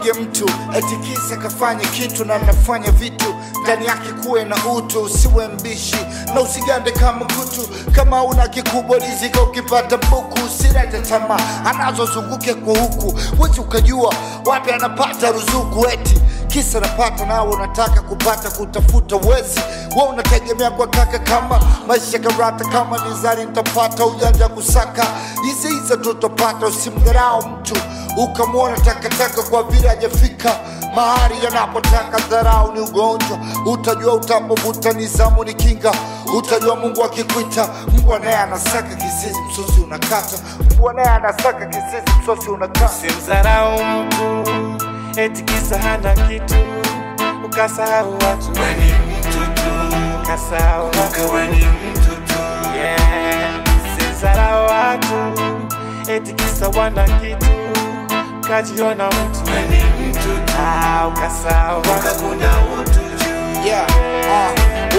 Usimpige mtu eti kisa kafanya kitu na nafanya vitu ndani yake kuwe na utu. Usiwe mbishi na usigande kama kutu. Kama una kikubwa rizika ukipata buku. Usirete tamaa anazozunguke kwa huku. Wezi ukajua wapi anapata ruzuku. Eti kisa napata na unataka kupata kutafuta wezi. Wewe unategemea kwa kaka kama maisha karata. Kama nizari nitapata ujanja kusaka. Hizi tutapata. Usimdharau mtu ukamwona takataka kwa vile hajafika mahali yanapotaka. Dharau ni ugonjwa. Utajua utapovuta nizamu ni kinga. Utajua Mungu akikuita. Mungu naye anasaka kisizi msosi unakata. Mungu naye anasaka kisizi msosi unakata. Usimdharau mtu eti kisa hana kitu. Ukasahau watu wewe ni mtu tu. Ukasahau watu wewe ni mtu tu. Yeah. Usimdharau watu eti kisa wana kitu. Ukajiona mtu wewe ni mtu tu. Ukasahau ukakuna utu juu. Yeah,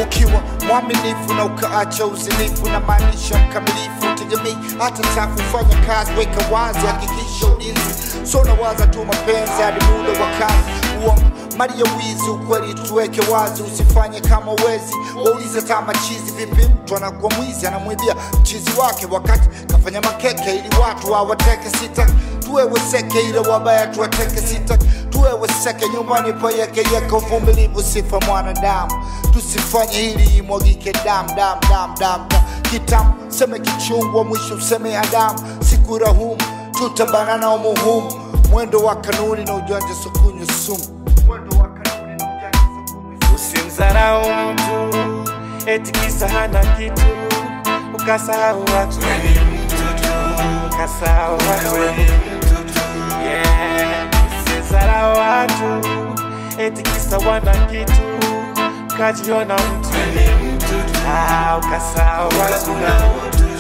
ukiwa mwaminifu na ukaacha uzinifu na maanisha mkamilifu. Tegemei hata chafu, fanya kazi, weka wazi, hakikisha ulinzi. So nawaza tu mapenzi hadi muda wa kazi. Uongo Maria wizi, ukweli tuweke wazi. Usifanye kama wezi, waulize tama chizi. Vipi mtu anakuwa mwizi, anamwibia mchizi wake wakati kafanya makeke ili watu hawateke. Sita tuwewe seke ile wabaya tuwateke. Sita tuwewe seke nyumbani pa yeke yeke. Uvumilivu sifa mwanadamu. Tusifanye hili imwagike dam dam dam dam. Kitamu seme kichungwa, mwisho useme Adamu. Siku rahumu tutabana na umuhumu. Mwendo wa kanuni na ujanja sokunywa sumu. Usimdharau mtu eti kisa hana kitu. Ukasahau watu wewe ni mtu tu. Ukasahau watu wewe ni mtu tu. Yeah. Usimdharau watu eti kisa wana kitu. Ukajiona mtu wewe ni mtu tu. Ukasahau watu ukakuna utu